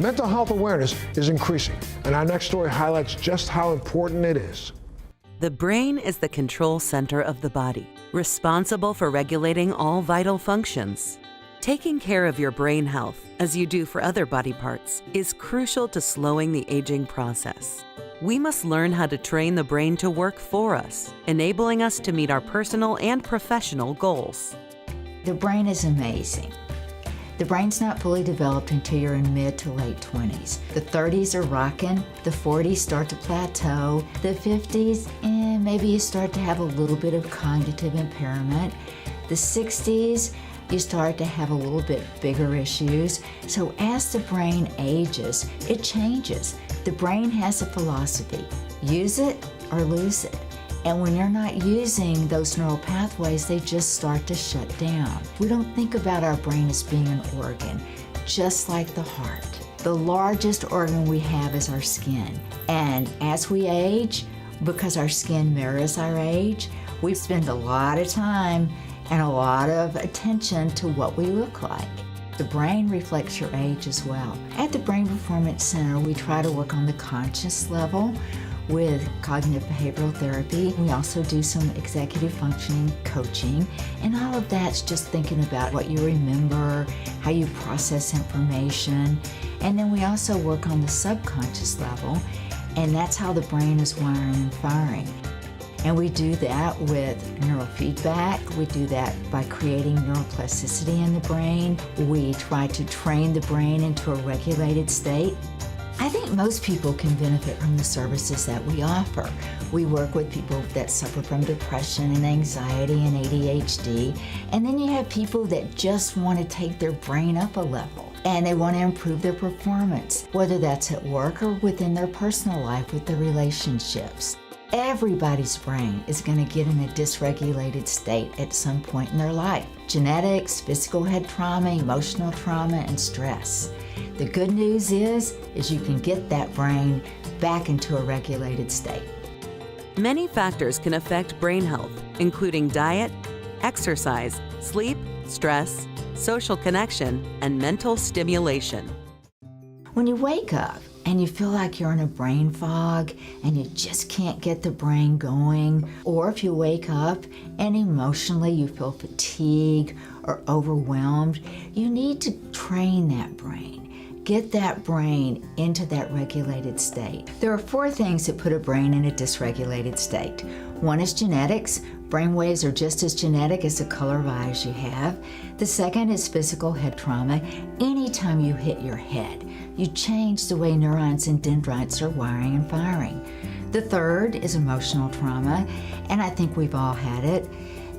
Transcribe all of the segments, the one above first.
Mental health awareness is increasing, and our next story highlights just how important it is. The brain is the control center of the body, responsible for regulating all vital functions. Taking care of your brain health, as you do for other body parts, is crucial to slowing the aging process. We must learn how to train the brain to work for us, enabling us to meet our personal and professional goals. The brain is amazing. The brain's not fully developed until you're in mid to late 20s. The 30s are rocking, the 40s start to plateau, the 50s, maybe you start to have a little bit of cognitive impairment. The 60s, you start to have a little bit bigger issues. So as the brain ages, it changes. The brain has a philosophy: use it or lose it. And when you're not using those neural pathways, they just start to shut down. We don't think about our brain as being an organ, just like the heart. The largest organ we have is our skin. And as we age, because our skin mirrors our age, we spend a lot of time and a lot of attention to what we look like. The brain reflects your age as well. At the Brain Performance Center, we try to work on the conscious level with cognitive behavioral therapy. We also do some executive functioning coaching, and all of that's just thinking about what you remember, how you process information, and then we also work on the subconscious level, and that's how the brain is wiring and firing. And we do that with neurofeedback. We do that by creating neuroplasticity in the brain. We try to train the brain into a regulated state. I think most people can benefit from the services that we offer. We work with people that suffer from depression and anxiety and ADHD, and then you have people that just want to take their brain up a level and they want to improve their performance, whether that's at work or within their personal life with their relationships. Everybody's brain is going to get in a dysregulated state at some point in their life. Genetics, physical head trauma, emotional trauma, and stress. The good news is you can get that brain back into a regulated state. Many factors can affect brain health, including diet, exercise, sleep, stress, social connection, and mental stimulation. When you wake up and you feel like you're in a brain fog and you just can't get the brain going, or if you wake up and emotionally you feel fatigue or overwhelmed, you need to train that brain. Get that brain into that regulated state. There are 4 things that put a brain in a dysregulated state. One is genetics. Brain waves are just as genetic as the color of eyes you have. The second is physical head trauma. Anytime you hit your head, you change the way neurons and dendrites are wiring and firing. The third is emotional trauma, and I think we've all had it.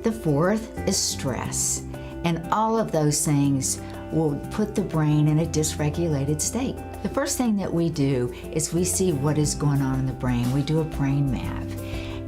The fourth is stress. And all of those things will put the brain in a dysregulated state. The first thing that we do is we see what is going on in the brain. We do a brain map.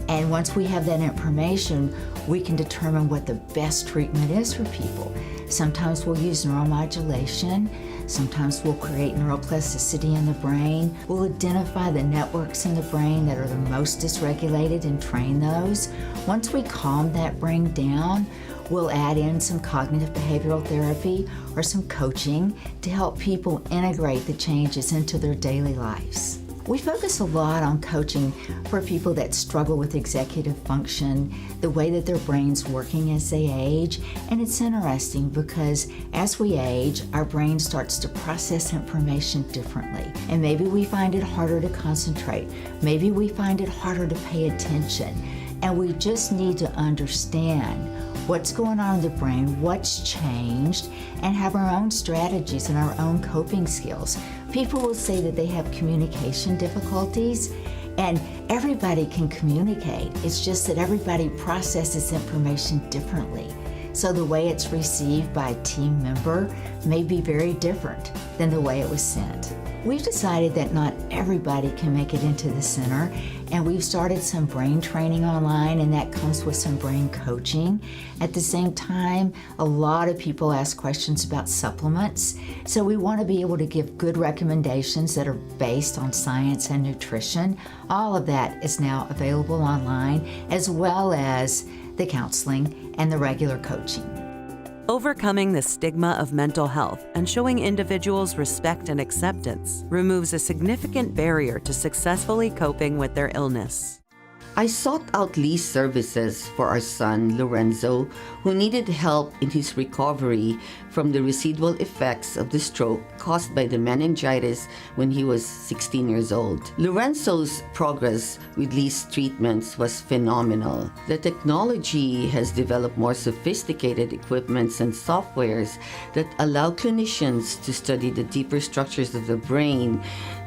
And once we have that information, we can determine what the best treatment is for people. Sometimes we'll use neuromodulation. Sometimes we'll create neuroplasticity in the brain. We'll identify the networks in the brain that are the most dysregulated and train those. Once we calm that brain down, we'll add in some cognitive behavioral therapy or some coaching to help people integrate the changes into their daily lives. We focus a lot on coaching for people that struggle with executive function, the way that their brain's working as they age, and it's interesting because as we age, our brain starts to process information differently, and maybe we find it harder to concentrate, maybe we find it harder to pay attention, and we just need to understand what's going on in the brain, what's changed, and have our own strategies and our own coping skills. People will say that they have communication difficulties, and everybody can communicate. It's just that everybody processes information differently. So the way it's received by a team member may be very different than the way it was sent. We've decided that not everybody can make it into the center, and we've started some brain training online, and that comes with some brain coaching. At the same time, a lot of people ask questions about supplements, so we want to be able to give good recommendations that are based on science and nutrition. All of that is now available online, as well as the counseling and the regular coaching. Overcoming the stigma of mental health and showing individuals respect and acceptance removes a significant barrier to successfully coping with their illness. I sought out Leigh's services for our son, Lorenzo, who needed help in his recovery from the residual effects of the stroke caused by the meningitis when he was 16 years old. Lorenzo's progress with Leigh's treatments was phenomenal. The technology has developed more sophisticated equipments and softwares that allow clinicians to study the deeper structures of the brain,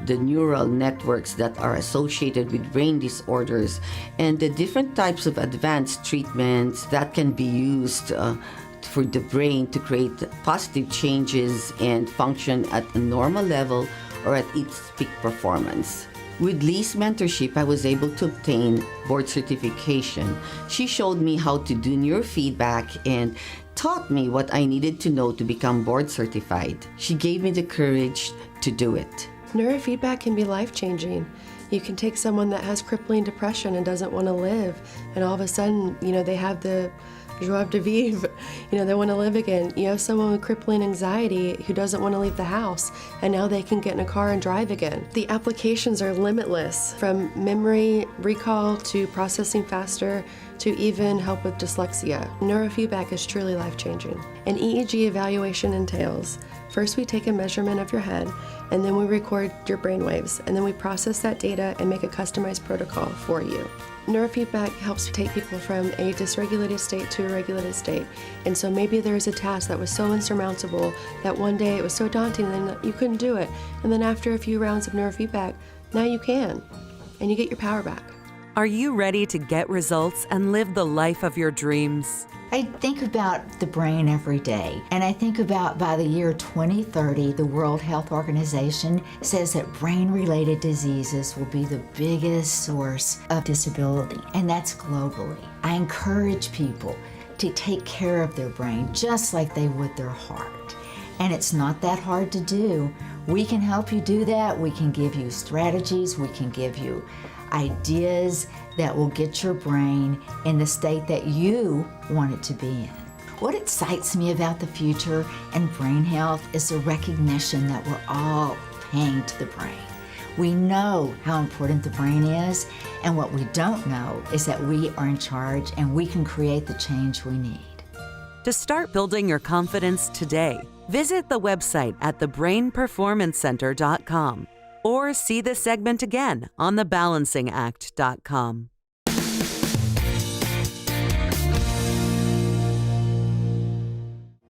the neural networks that are associated with brain disorders, and the different types of advanced treatments that can be used for the brain to create positive changes and function at a normal level or at its peak performance. With Leigh's mentorship, I was able to obtain board certification. She showed me how to do neurofeedback and taught me what I needed to know to become board certified. She gave me the courage to do it. Neurofeedback can be life-changing. You can take someone that has crippling depression and doesn't want to live, and all of a sudden, they have the joie de vivre, they want to live again. You have someone with crippling anxiety who doesn't want to leave the house, and now they can get in a car and drive again. The applications are limitless, from memory recall to processing faster to even help with dyslexia. Neurofeedback is truly life-changing. An EEG evaluation entails, first we take a measurement of your head, and then we record your brainwaves, and then we process that data and make a customized protocol for you. Neurofeedback helps take people from a dysregulated state to a regulated state. And so maybe there's a task that was so insurmountable that one day it was so daunting and then you couldn't do it. And then after a few rounds of neurofeedback, now you can, and you get your power back. Are you ready to get results and live the life of your dreams? I think about the brain every day, and I think about by the year 2030, the World Health Organization says that brain-related diseases will be the biggest source of disability, and that's globally. I encourage people to take care of their brain just like they would their heart. And it's not that hard to do. We can help you do that. We can give you strategies. We can give you ideas that will get your brain in the state that you want it to be in. What excites me about the future and brain health is the recognition that we're all paying to the brain. We know how important the brain is, and what we don't know is that we are in charge and we can create the change we need. To start building your confidence today, visit the website at thebrainperformancecenter.com or see this segment again on thebalancingact.com.